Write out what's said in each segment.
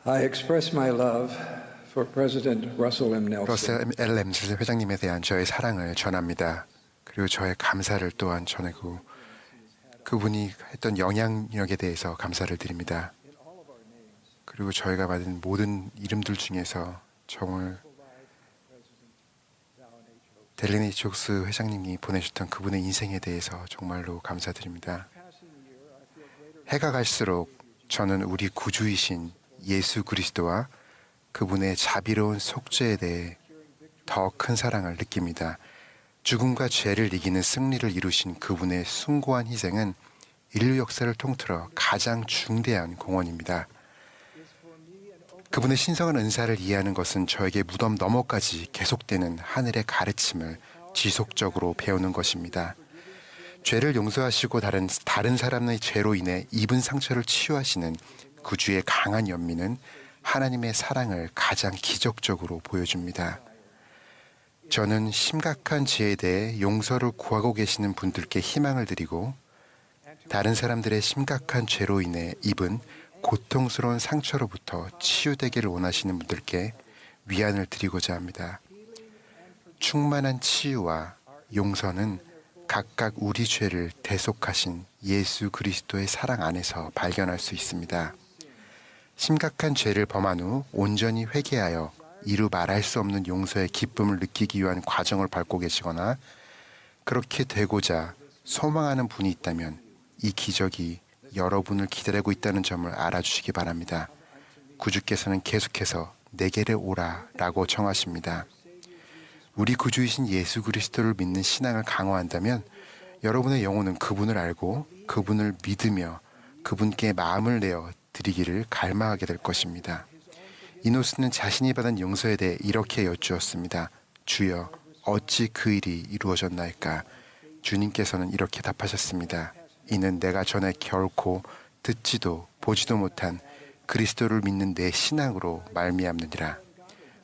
I express my love for President Russell M. Nelson. 러셀 L. 램슬 회장님에 대한 저의 사랑을 전합니다. 그리고 저의 감사를 또한 전하고 그분이 했던 영향력에 대해서 감사를 드립니다. 그리고 저희가 받은 모든 이름들 중에서 정말 델린 H. 옥스 회장님이 보내주셨던 그분의 인생에 대해서 정말로 감사드립니다. 해가 갈수록 저는 우리 구주이신 예수 그리스도와 그분의 자비로운 속죄에 대해 더 큰 사랑을 느낍니다. 죽음과 죄를 이기는 승리를 이루신 그분의 숭고한 희생은 인류 역사를 통틀어 가장 중대한 공헌입니다. 그분의 신성한 은사를 이해하는 것은 저에게 무덤 너머까지 계속되는 하늘의 가르침을 지속적으로 배우는 것입니다. 죄를 용서하시고 다른 사람의 죄로 인해 입은 상처를 치유하시는 구주의 강한 연민은 하나님의 사랑을 가장 기적적으로 보여줍니다. 저는 심각한 죄에 대해 용서를 구하고 계시는 분들께 희망을 드리고 다른 사람들의 심각한 죄로 인해 입은 고통스러운 상처로부터 치유되기를 원하시는 분들께 위안을 드리고자 합니다. 충만한 치유와 용서는 각각 우리 죄를 대속하신 예수 그리스도의 사랑 안에서 발견할 수 있습니다. 심각한 죄를 범한 후 온전히 회개하여 이루 말할 수 없는 용서의 기쁨을 느끼기 위한 과정을 밟고 계시거나 그렇게 되고자 소망하는 분이 있다면 이 기적이 여러분을 기다리고 있다는 점을 알아주시기 바랍니다. 구주께서는 계속해서 내게를 오라 라고 청하십니다. 우리 구주이신 예수 그리스도를 믿는 신앙을 강화한다면 여러분의 영혼은 그분을 알고 그분을 믿으며 그분께 마음을 내어 드리기를 갈망하게 될 것입니다. 이노스는 자신이 받은 용서에 대해 이렇게 여쭈었습니다. 주여, 어찌 그 일이 이루어졌나이까? 주님께서는 이렇게 답하셨습니다. 이는 내가 전에 결코 듣지도 보지도 못한 그리스도를 믿는 내 신앙으로 말미암느니라.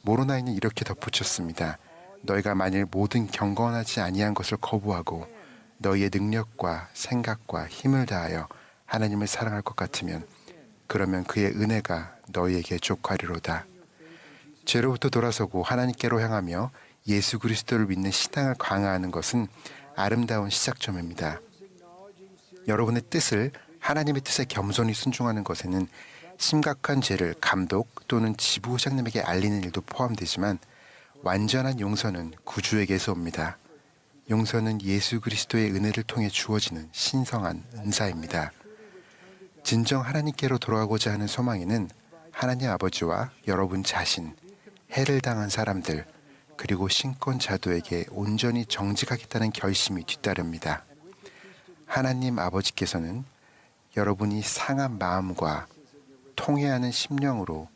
모로나이는 이렇게 덧붙였습니다. 너희가 만일 모든 경건하지 아니한 것을 거부하고 너희의 능력과 생각과 힘을 다하여 하나님을 사랑할 것 같으면 그러면 그의 은혜가 너희에게 족하리로다. 죄로부터 돌아서고 하나님께로 향하며 예수 그리스도를 믿는 신앙을 강화하는 것은 아름다운 시작점입니다. 여러분의 뜻을 하나님의 뜻에 겸손히 순종하는 것에는 심각한 죄를 감독 또는 지부장님에게 알리는 일도 포함되지만 완전한 용서는 구주에게서 옵니다. 용서는 예수 그리스도의 은혜를 통해 주어지는 신성한 은사입니다. 진정 하나님께로 돌아가고자 하는 소망에는 하나님 아버지와 여러분 자신, 해를 당한 사람들, 그리고 신권자도에게 온전히 정직하겠다는 결심이 뒤따릅니다. 하나님 아버지께서는 여러분이 상한 마음과 통회하는 심령으로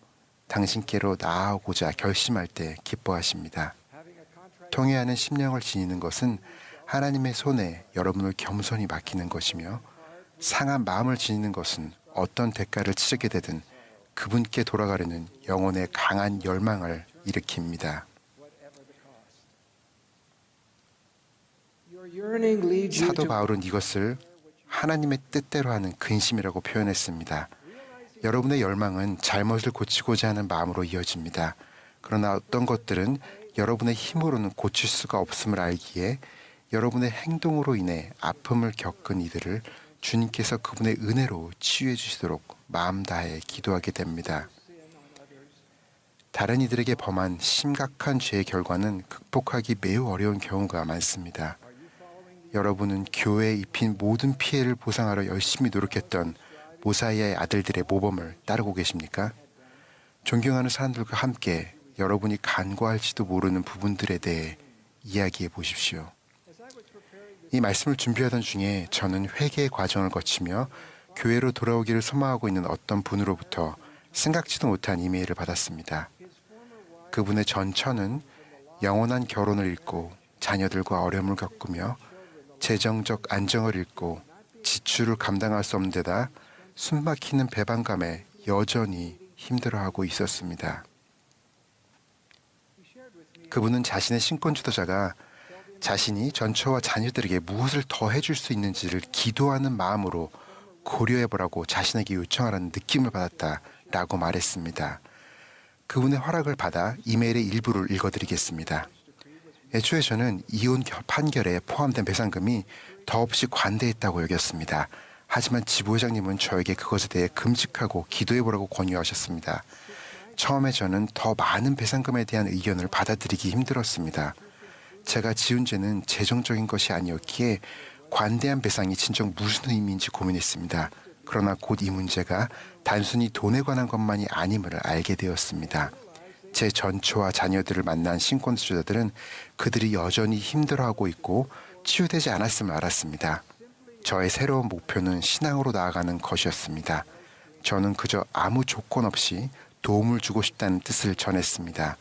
당신께로 나아오고자 결심할 때 기뻐하십니다. 통회하는 심령을 지니는 것은 하나님의 손에 여러분을 겸손히 맡기는 것이며 상한 마음을 지니는 것은 어떤 대가를 치르게 되든 그분께 돌아가려는 영혼의 강한 열망을 일으킵니다. 사도 바울은 이것을 하나님의 뜻대로 하는 근심이라고 표현했습니다. 여러분의 열망은 잘못을 고치고자 하는 마음으로 이어집니다. 그러나 어떤 것들은 여러분의 힘으로는 고칠 수가 없음을 알기에 여러분의 행동으로 인해 아픔을 겪은 이들을 주님께서 그분의 은혜로 치유해 주시도록 마음 다해 기도하게 됩니다. 다른 이들에게 범한 심각한 죄의 결과는 극복하기 매우 어려운 경우가 많습니다. 여러분은 교회에 입힌 모든 피해를 보상하려 열심히 노력했던 모사이아의 아들들의 모범을 따르고 계십니까? 존경하는 사람들과 함께 여러분이 간과할지도 모르는 부분들에 대해 이야기해 보십시오. 이 말씀을 준비하던 중에 저는 회개의 과정을 거치며 교회로 돌아오기를 소망하고 있는 어떤 분으로부터 생각지도 못한 이메일을 받았습니다. 그분의 전 처는 영원한 결혼을 잃고 자녀들과 어려움을 겪으며 재정적 안정을 잃고 지출을 감당할 수 없는 데다 숨막히는 배반감에 여전히 힘들어하고 있었습니다. 그분은 자신의 신권 지도자가 자신이 전처와 자녀들에게 무엇을 더 해줄 수 있는지를 기도하는 마음으로 고려해보라고 자신에게 요청하라는 느낌을 받았다 라고 말했습니다. 그분의 허락을 받아 이메일의 일부를 읽어드리겠습니다. 애초에 저는 이혼 판결에 포함된 배상금이 더없이 관대했다고 여겼습니다. 하지만 지부회장님은 저에게 그것에 대해 금직하고 기도해보라고 권유하셨습니다. 처음에 저는 더 많은 배상금에 대한 의견을 받아들이기 힘들었습니다. 제가 지은 죄는 재정적인 것이 아니었기에 관대한 배상이 진정 무슨 의미인지 고민했습니다. 그러나 곧 이 문제가 단순히 돈에 관한 것만이 아님을 알게 되었습니다. 제 전처와 자녀들을 만난 신권수주자들은 그들이 여전히 힘들어하고 있고 치유되지 않았음을 알았습니다. 저의 새로운 목표는 신앙으로 나아가는 것이었습니다. 저는 그저 아무 조건 없이 도움을 주고 싶다는 뜻을 전했습니다.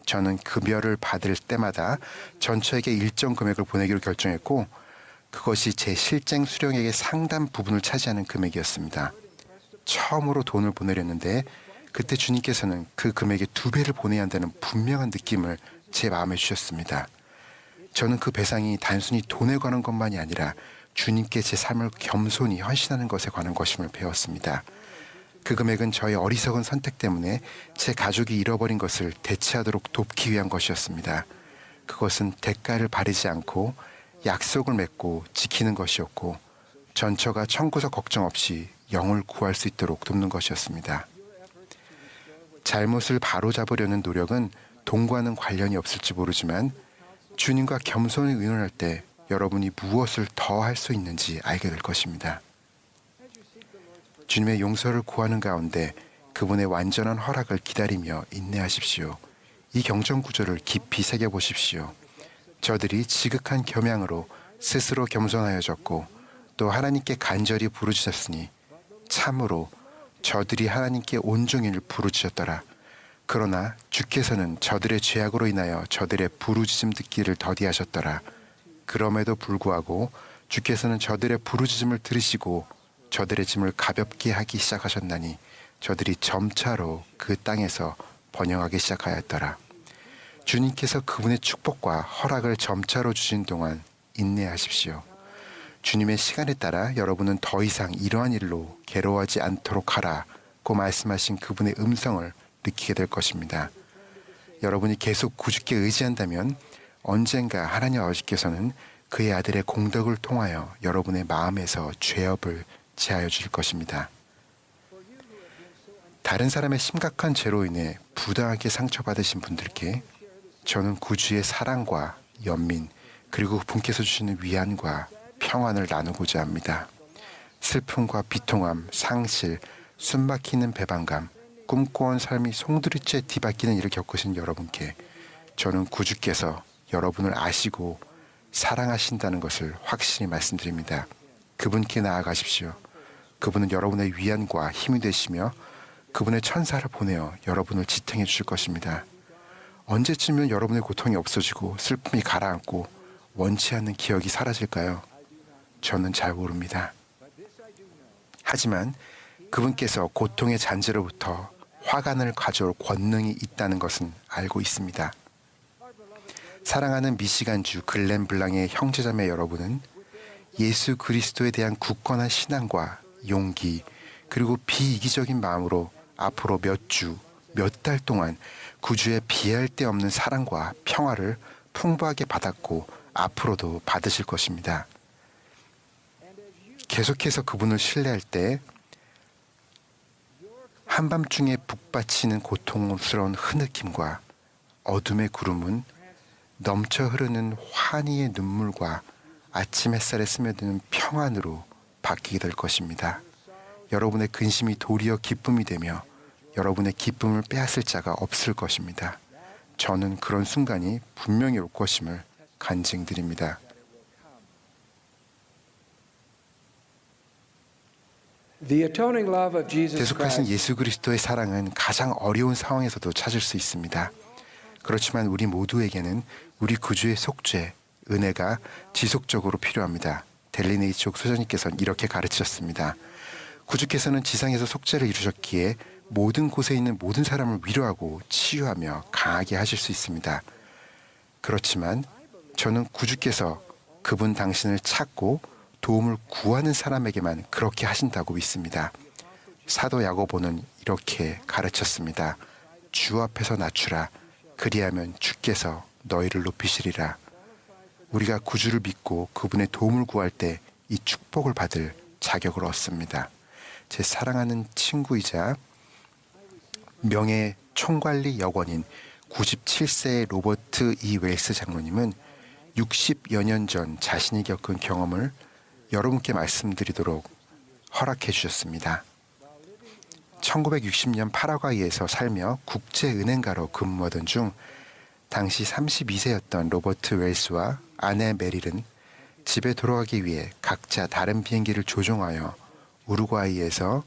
저는 급여를 받을 때마다 전처에게 일정 금액을 보내기로 결정했고 그것이 제 실쟁 수령액의 상당 부분을 차지하는 금액이었습니다. 처음으로 돈을 보내려는데 그때 주님께서는 그 금액의 2배를 보내야 한다는 분명한 느낌을 제 마음에 주셨습니다. 저는 그 배상이 단순히 돈에 관한 것만이 아니라 주님께 제 삶을 겸손히 헌신하는 것에 관한 것임을 배웠습니다. 그 금액은 저의 어리석은 선택 때문에 제 가족이 잃어버린 것을 대체하도록 돕기 위한 것이었습니다. 그것은 대가를 바라지 않고 약속을 맺고 지키는 것이었고 전처가 청구서 걱정 없이 영을 구할 수 있도록 돕는 것이었습니다. 잘못을 바로잡으려는 노력은 돈과는 관련이 없을지 모르지만 주님과 겸손히 의논할 때 여러분이 무엇을 더 할 수 있는지 알게 될 것입니다. 주님의 용서를 구하는 가운데 그분의 완전한 허락을 기다리며 인내하십시오. 이 경전 구절을 깊이 새겨보십시오. 저들이 지극한 겸양으로 스스로 겸손하여졌고 또 하나님께 간절히 부르짖었으니 참으로 저들이 하나님께 온종일 부르짖었더라. 그러나 주께서는 저들의 죄악으로 인하여 저들의 부르짖음 듣기를 더디하셨더라. 그럼에도 불구하고 주께서는 저들의 부르짖음을 들으시고 저들의 짐을 가볍게 하기 시작하셨나니 저들이 점차로 그 땅에서 번영하기 시작하였더라. 주님께서 그분의 축복과 허락을 점차로 주신 동안 인내하십시오. 주님의 시간에 따라 여러분은 더 이상 이러한 일로 괴로워하지 않도록 하라고 말씀하신 그분의 음성을 느끼게 될 것입니다. 여러분이 계속 굳게 의지한다면 언젠가 하나님 아버지께서는 그의 아들의 공덕을 통하여 여러분의 마음에서 죄업을 제하여 주실 것입니다. 다른 사람의 심각한 죄로 인해 부당하게 상처받으신 분들께 저는 구주의 사랑과 연민 그리고 분께서 주시는 위안과 평안을 나누고자 합니다. 슬픔과 비통함, 상실, 숨막히는 배반감, 꿈꿔온 삶이 송두리째 뒤바뀌는 일을 겪으신 여러분께 저는 구주께서 여러분을 아시고 사랑하신다는 것을 확실히 말씀드립니다. 그분께 나아가십시오. 그분은 여러분의 위안과 힘이 되시며 그분의 천사를 보내어 여러분을 지탱해 주실 것입니다. 언제쯤이면 여러분의 고통이 없어지고 슬픔이 가라앉고 원치 않는 기억이 사라질까요? 저는 잘 모릅니다. 하지만 그분께서 고통의 잔재로부터 화관을 가져올 권능이 있다는 것은 알고 있습니다. 사랑하는 미시간주 글렌 블랑의 형제자매 여러분은 예수 그리스도에 대한 굳건한 신앙과 용기 그리고 비이기적인 마음으로 앞으로 몇 주, 몇 달 동안 구주의 비할 데 없는 사랑과 평화를 풍부하게 받았고 앞으로도 받으실 것입니다. 계속해서 그분을 신뢰할 때 한밤중에 북받치는 고통스러운 흐느낌과 어둠의 구름은 넘쳐 흐르는 환희의 눈물과 아침 햇살에 스며드는 평안으로 바뀌게 될 것입니다. 여러분의 근심이 도리어 기쁨이 되며 여러분의 기쁨을 빼앗을 자가 없을 것입니다. 저는 그런 순간이 분명히 올 것임을 간증드립니다. 대속하신 예수 그리스도의 사랑은 가장 어려운 상황에서도 찾을 수 있습니다. 그렇지만 우리 모두에게는 우리 구주의 속죄, 은혜가 지속적으로 필요합니다. 델리네이츠옥 소장님께서는 이렇게 가르치셨습니다. 구주께서는 지상에서 속죄를 이루셨기에 모든 곳에 있는 모든 사람을 위로하고 치유하며 강하게 하실 수 있습니다. 그렇지만 저는 구주께서 그분 당신을 찾고 도움을 구하는 사람에게만 그렇게 하신다고 믿습니다. 사도 야고보는 이렇게 가르쳤습니다. 주 앞에서 낮추라. 그리하면 주께서 너희를 높이시리라. 우리가 구주를 믿고 그분의 도움을 구할 때 이 축복을 받을 자격을 얻습니다. 제 사랑하는 친구이자 명예 총관리 여건인 97세의 로버트 E. 웰스 장로님은 60여 년 전 자신이 겪은 경험을 여러분께 말씀드리도록 허락해 주셨습니다. 1960년 파라과이에서 살며 국제은행가로 근무하던 중 당시 32세였던 로버트 웰스와 아내 메릴은 집에 돌아가기 위해 각자 다른 비행기를 조종하여 우루과이에서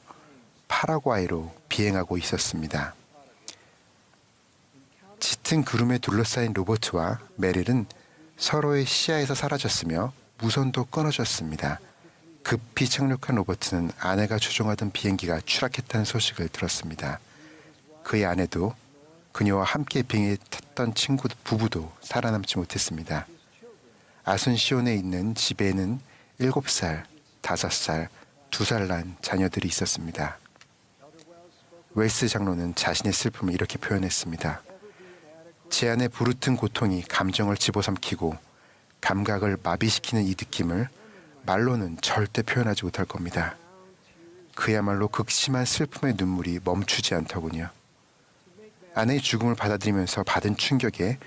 파라과이로 비행하고 있었습니다. 짙은 구름에 둘러싸인 로버트와 메릴은 서로의 시야에서 사라졌으며 무선도 끊어졌습니다. 급히 착륙한 로버트는 아내가 조종하던 비행기가 추락했다는 소식을 들었습니다. 그의 아내도 그녀와 함께 비행에 탔던 친구 부부도 살아남지 못했습니다. 아순시온에 있는 집에는 7살, 5살, 2살 난 자녀들이 있었습니다. 웰스 장로는 자신의 슬픔을 이렇게 표현했습니다. 제 안의 부르튼 고통이 감정을 집어삼키고 감각을 마비시키는 이 느낌을 말로는 절대 표현하지 못할 겁니다. 그야말로 극심한 슬픔의 눈물이 멈추지 않더군요. 아내의 죽음을 받아들이면서 받은 충격에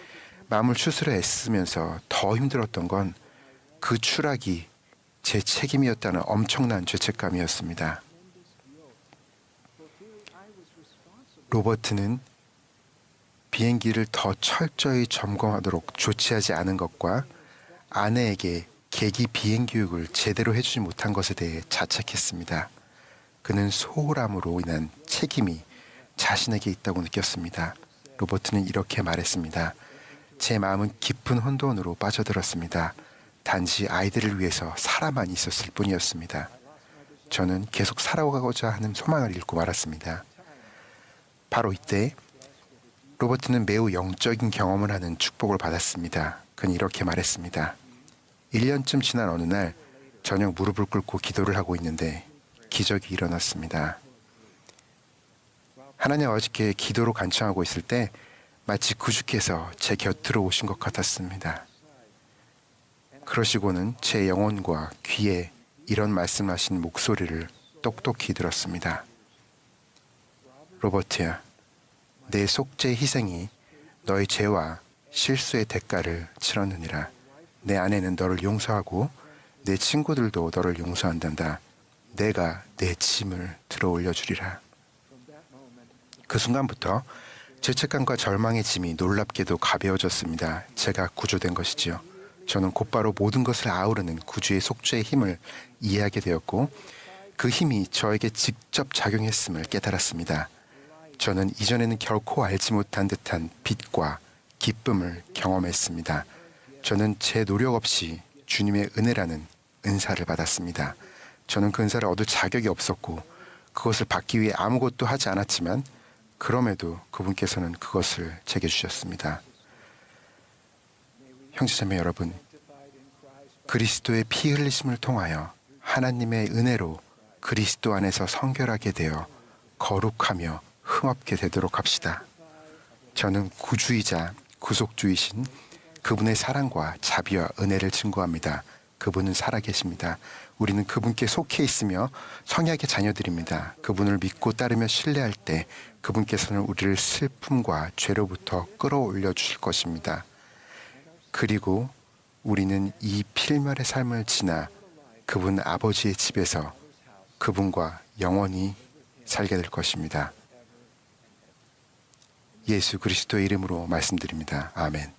마음을 추스려 애쓰면서 더 힘들었던 건 그 추락이 제 책임이었다는 엄청난 죄책감이었습니다. 로버트는 비행기를 더 철저히 점검하도록 조치하지 않은 것과 아내에게 계기 비행 교육을 제대로 해주지 못한 것에 대해 자책했습니다. 그는 소홀함으로 인한 책임이 자신에게 있다고 느꼈습니다. 로버트는 이렇게 말했습니다. 제 마음은 깊은 혼돈으로 빠져들었습니다. 단지 아이들을 위해서 살아만 있었을 뿐이었습니다. 저는 계속 살아가고자 하는 소망을 잃고 말았습니다. 바로 이때 로버트는 매우 영적인 경험을 하는 축복을 받았습니다. 그는 이렇게 말했습니다. 1년쯤 지난 어느 날 저녁 무릎을 꿇고 기도를 하고 있는데 기적이 일어났습니다. 하나님 아버지께 기도로 간청하고 있을 때 마치 구주께서 제 곁으로 오신 것 같았습니다. 그러시고는 제 영혼과 귀에 이런 말씀하신 목소리를 똑똑히 들었습니다. 로버트야, 내 속죄의 희생이 너의 죄와 실수의 대가를 치렀느니라. 내 아내는 너를 용서하고 내 친구들도 너를 용서한단다. 내가 내 짐을 들어 올려주리라. 그 순간부터 죄책감과 절망의 짐이 놀랍게도 가벼워졌습니다. 제가 구조된 것이지요. 저는 곧바로 모든 것을 아우르는 구주의 속죄의 힘을 이해하게 되었고 그 힘이 저에게 직접 작용했음을 깨달았습니다. 저는 이전에는 결코 알지 못한 듯한 빛과 기쁨을 경험했습니다. 저는 제 노력 없이 주님의 은혜라는 은사를 받았습니다. 저는 그 은사를 얻을 자격이 없었고 그것을 받기 위해 아무것도 하지 않았지만 그럼에도 그분께서는 그것을 제게 주셨습니다. 형제자매 여러분, 그리스도의 피 흘리심을 통하여 하나님의 은혜로 그리스도 안에서 성결하게 되어 거룩하며 흠없게 되도록 합시다. 저는 구주이자 구속주이신 그분의 사랑과 자비와 은혜를 증거합니다. 그분은 살아계십니다. 우리는 그분께 속해 있으며 성약의 자녀들입니다. 그분을 믿고 따르며 신뢰할 때 그분께서는 우리를 슬픔과 죄로부터 끌어올려 주실 것입니다. 그리고 우리는 이 필멸의 삶을 지나 그분 아버지의 집에서 그분과 영원히 살게 될 것입니다. 예수 그리스도의 이름으로 말씀드립니다. 아멘.